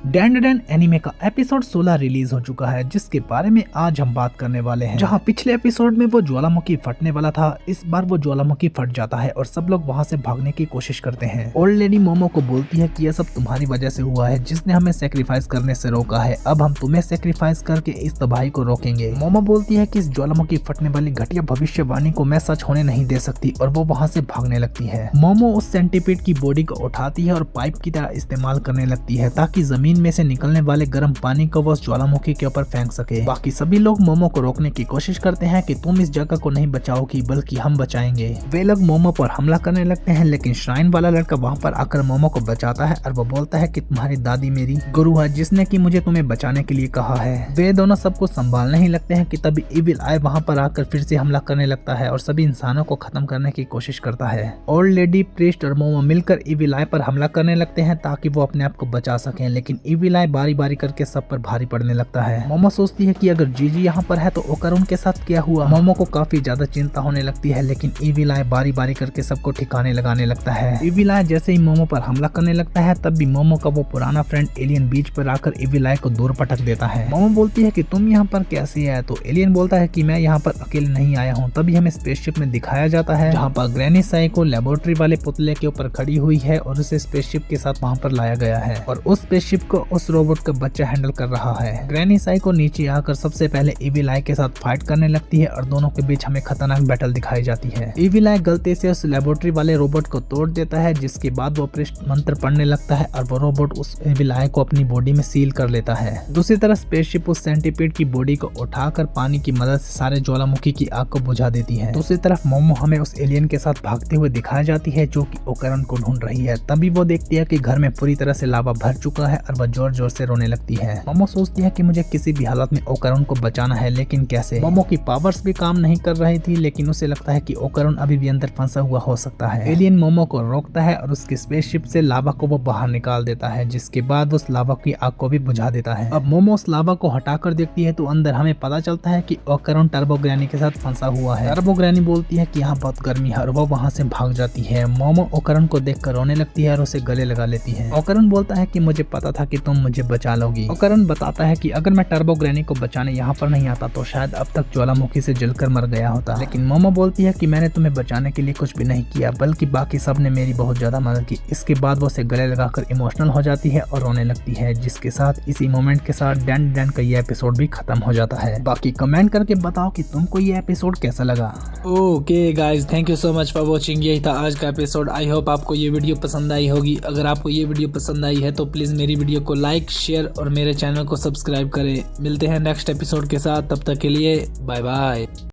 Dan Dan anime का episode 16 release हो चुका है, जिसके बारे में आज हम बात करने वाले हैं। जहां पिछले एपिसोड में वो ज्वालामुखी फटने वाला था, इस बार वो ज्वालामुखी फट जाता है और सब लोग वहां से भागने की कोशिश करते हैं। ओल्ड लेडी मोमो को बोलती है कि यह सब तुम्हारी वजह से हुआ है, जिसने हमें सेक्रीफाइस करने से रोका है। अब हम तुम्हें सेक्रीफाइस करके इस तबाही को रोकेंगे। मोमो बोलती है कि इस ज्वालामुखी फटने वाली घटिया भविष्यवाणी को मैं सच होने नहीं दे सकती और वो वहाँ से भागने लगती है। मोमो उस सेंटीपीड की बॉडी को उठाती है और पाइप की तरह इस्तेमाल करने लगती है ताकि जमीन में से निकलने वाले गर्म पानी को वो उस ज्वालामुखी के ऊपर फेंक सके। बाकी सभी लोग मोमो को रोकने की कोशिश करते हैं कि तुम इस जगह को नहीं बचाओगी बल्कि हम बचाएंगे। वे लोग मोमो पर हमला करने लगते हैं, लेकिन श्राइन वाला लड़का वहाँ पर आकर मोमो को बचाता है और वो बोलता है कि तुम्हारी दादी मेरी गुरु है, जिसने कि मुझे तुम्हें बचाने के लिए कहा है। वे दोनों सबको संभालने ही लगते हैं कि तभी इविल आई वहाँ पर आकर फिर से हमला करने लगता है और सभी इंसानों को खत्म करने की कोशिश करता है। ओल्ड लेडी, प्रीस्ट और मोमो मिलकर इविल आई पर हमला करने लगते हैं ताकि वो अपने आप को बचा सकें, लेकिन इविल आई बारी बारी करके सब पर भारी पड़ने लगता है। मोमो सोचती है कि अगर जीजी यहाँ पर है तो ओकारुन के साथ क्या हुआ। मोमो को काफी ज्यादा चिंता होने लगती है, लेकिन इविल आई बारी बारी करके सबको ठिकाने लगाने लगता है। इविल आई जैसे ही मोमो पर हमला करने लगता है, तब भी मोमो का वो पुराना फ्रेंड एलियन बीच पर आकर इविल आई को दूर पटक देता है। मोमो बोलती है कि तुम यहाँ पर कैसे आए, तो एलियन बोलता है कि मैं यहाँ पर अकेले नहीं आया हूँ। तभी हमें स्पेसशिप में दिखाया जाता है जहाँ पर ग्रैनी साइको लेबोरेटरी वाले पुतले के ऊपर खड़ी हुई है और उसे स्पेसशिप के साथ वहाँ पर लाया गया है और उस स्पेसशिप को उस रोबोट का बच्चा हैंडल कर रहा है। ग्रैनी साइको नीचे आकर सबसे पहले इविल आई के साथ फाइट करने लगती है और दोनों के बीच हमें खतरनाक बैटल दिखाई जाती है। इविल आई गलती से उस लेबोरेटरी वाले रोबोट को तोड़ देता है, जिसके बाद वो प्रिस्ट मंत्र पढ़ने लगता है और वो रोबोट उस इविल आई को अपनी बॉडी में सील कर लेता है। दूसरी तरफ स्पेसशिप उस सेंटीपीड की बॉडी को उठाकर पानी की मदद से सारे ज्वालामुखी की आग को बुझा देती है। दूसरी तरफ मोमो हमें उस एलियन के साथ भागते हुए दिखाई जाती है जो कि ओकारुन को ढूंढ रही है। तभी वो देखती है कि घर में पूरी तरह से लावा भर चुका है और वह जोर जोर से रोने लगती है। मोमो सोचती है कि मुझे किसी भी हालत में ओकारुन को बचाना है, लेकिन कैसे। मोमो की पावर्स भी काम नहीं कर रही थी, लेकिन उसे लगता है कि ओकारुन अभी भी अंदर फंसा हुआ हो सकता है। एलियन मोमो को रोकता है और उसकी स्पेसशिप से लावा को वो बाहर निकाल देता है, जिसके बाद उस लावा की आग को भी बुझा देता है। अब मोमो उस लावा को हटाकर देखती है तो अंदर हमें पता चलता है कि ओकारुन टर्बो ग्रैनी के साथ फंसा हुआ है। टर्बो ग्रैनी बोलती है कि यहाँ बहुत गर्मी है और वो वहाँ से भाग जाती है। मोमो ओकारुन को देखकर रोने लगती है और उसे गले लगा लेती है। ओकारुन बोलता है कि मुझे पता था कि तुम मुझे बचा लोगी। ओकारुन बताता है कि अगर मैं टर्बो ग्रैनी को बचाने यहाँ पर नहीं आता तो शायद अब तक ज्वालामुखी से जलकर मर गया होता। लेकिन मोमो बोलती है कि मैंने तुम्हें बचाने के लिए कुछ भी नहीं किया, बल्कि बाकी सब ने मेरी बहुत ज्यादा मदद की। इसके बाद वो उसे गले लगाकर इमोशनल हो जाती है और रोने लगती है, जिसके साथ इसी मोमेंट के साथ डैन डैन का ये एपिसोड भी खत्म हो जाता है। बाकी कमेंट करके बताओ कि तुमको ये एपिसोड कैसा लगा। Okay guys, thank you so much for watching. यही था आज का एपिसोड। आई होप आपको ये वीडियो पसंद आई होगी। अगर आपको ये वीडियो पसंद आई है तो प्लीज मेरी वीडियो को लाइक, शेयर और मेरे चैनल को सब्सक्राइब करें। मिलते हैं नेक्स्ट एपिसोड के साथ, तब तक के लिए बाय बाय।